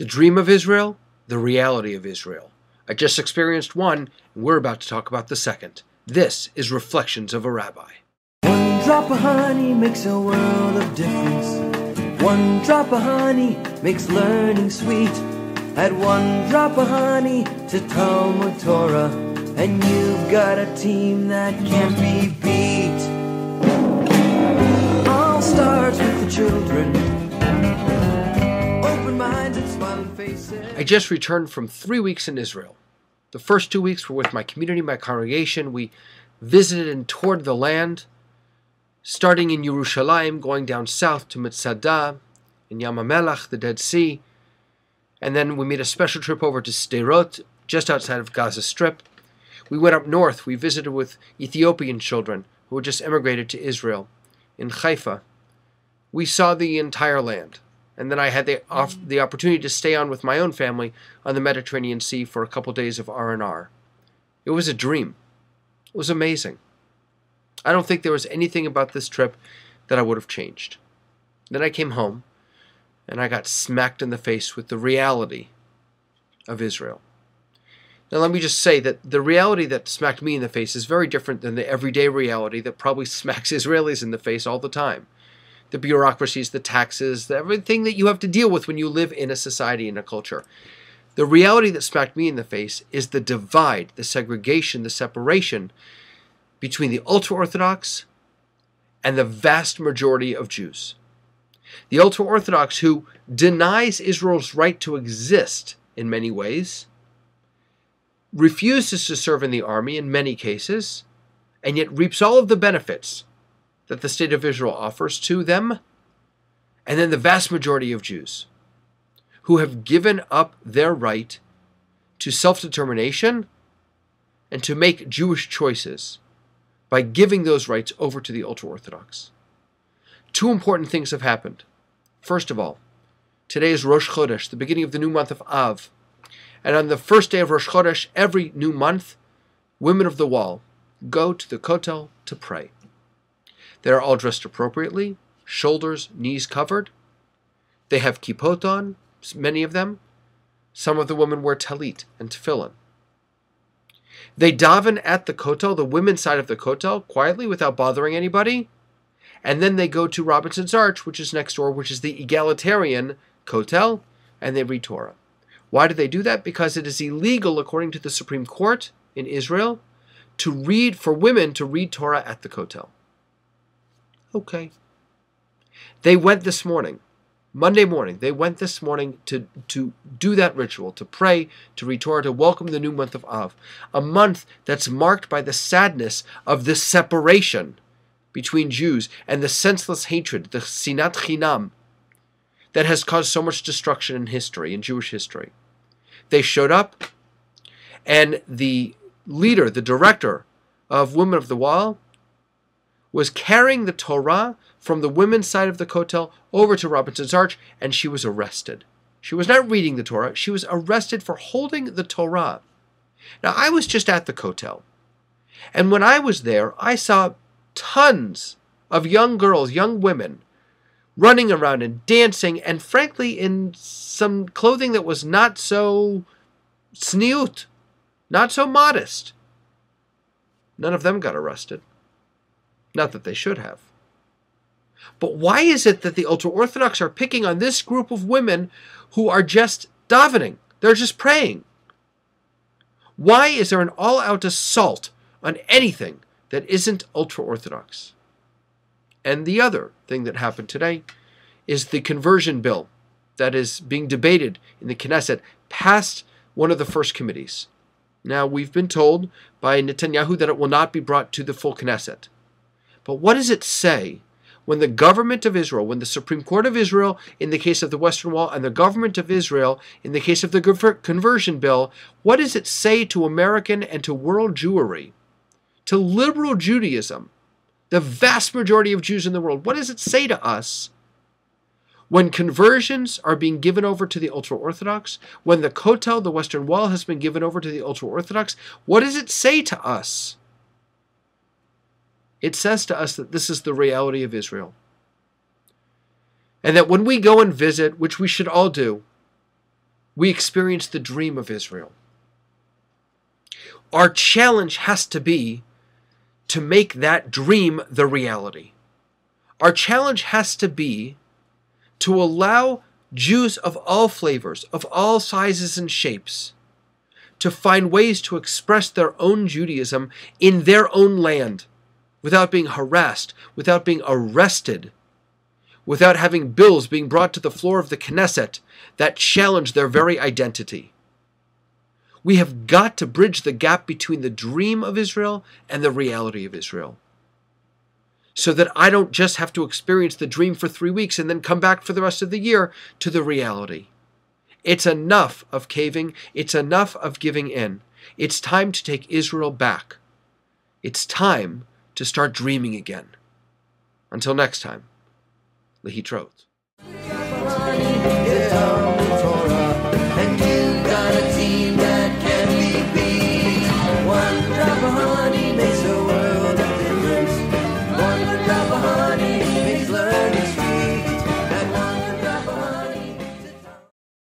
The dream of Israel, the reality of Israel. I just experienced one, and we're about to talk about the second. This is Reflections of a Rabbi. One drop of honey makes a world of difference. One drop of honey makes learning sweet. Add one drop of honey to Talmud Torah, and you've got a team that can't be beat. All starts with the children. Open minds and smiling faces. I just returned from 3 weeks in Israel. The first 2 weeks were with my community, my congregation. We visited and toured the land, starting in Yerushalayim, going down south to Mitzada, in Yam HaMelech, the Dead Sea. And then we made a special trip over to Sderot, just outside of Gaza Strip. We went up north. We visited with Ethiopian children who had just emigrated to Israel, in Haifa. We saw the entire land. And then I had the opportunity to stay on with my own family on the Mediterranean Sea for a couple days of R&R. It was a dream. It was amazing. I don't think there was anything about this trip that I would have changed. Then I came home, and I got smacked in the face with the reality of Israel. Now let me just say that the reality that smacked me in the face is very different than the everyday reality that probably smacks Israelis in the face all the time. The bureaucracies, the taxes, everything that you have to deal with when you live in a society and a culture. The reality that smacked me in the face is the divide, the segregation, the separation between the ultra-orthodox and the vast majority of Jews. The ultra-orthodox, who denies Israel's right to exist in many ways, refuses to serve in the army in many cases, and yet reaps all of the benefits that the state of Israel offers to them, and then the vast majority of Jews who have given up their right to self-determination and to make Jewish choices by giving those rights over to the ultra-Orthodox. Two important things have happened. First of all, today is Rosh Chodesh, the beginning of the new month of Av. And on the first day of Rosh Chodesh, every new month, women of the wall go to the Kotel to pray. They're all dressed appropriately, shoulders, knees covered. They have kippot on, many of them. Some of the women wear talit and tefillin. They daven at the Kotel, the women's side of the Kotel, quietly without bothering anybody. And then they go to Robinson's Arch, which is next door, which is the egalitarian Kotel, and they read Torah. Why do they do that? Because it is illegal, according to the Supreme Court in Israel, for women to read Torah at the Kotel. Okay. They went this morning, Monday morning, they went this morning to do that ritual, to pray, to read Torah, to welcome the new month of Av, a month that's marked by the sadness of the separation between Jews and the senseless hatred, the sinat chinam, that has caused so much destruction in history, in Jewish history. They showed up, and the leader, the director of Women of the Wall, was carrying the Torah from the women's side of the Kotel over to Robinson's Arch, and she was arrested. She was not reading the Torah. She was arrested for holding the Torah. Now, I was just at the Kotel, and when I was there, I saw tons of young girls, young women, running around and dancing, and frankly, in some clothing that was not so sniut, not so modest. None of them got arrested. Not that they should have. But why is it that the ultra-Orthodox are picking on this group of women who are just davening? They're just praying. Why is there an all-out assault on anything that isn't ultra-Orthodox? And the other thing that happened today is the conversion bill that is being debated in the Knesset passed one of the first committees. Now, we've been told by Netanyahu that it will not be brought to the full Knesset. But what does it say when the government of Israel, when the Supreme Court of Israel, in the case of the Western Wall, and the government of Israel, in the case of the conversion bill, what does it say to American and to world Jewry, to liberal Judaism, the vast majority of Jews in the world? What does it say to us when conversions are being given over to the ultra-Orthodox, when the Kotel, the Western Wall, has been given over to the ultra-Orthodox? What does it say to us? It says to us that this is the reality of Israel. And that when we go and visit, which we should all do, we experience the dream of Israel. Our challenge has to be to make that dream the reality. Our challenge has to be to allow Jews of all flavors, of all sizes and shapes, to find ways to express their own Judaism in their own land, without being harassed, without being arrested, without having bills being brought to the floor of the Knesset that challenge their very identity. We have got to bridge the gap between the dream of Israel and the reality of Israel, so that I don't just have to experience the dream for 3 weeks and then come back for the rest of the year to the reality. It's enough of caving. It's enough of giving in. It's time to take Israel back. It's time to start dreaming again. Until next time, Lehitrot.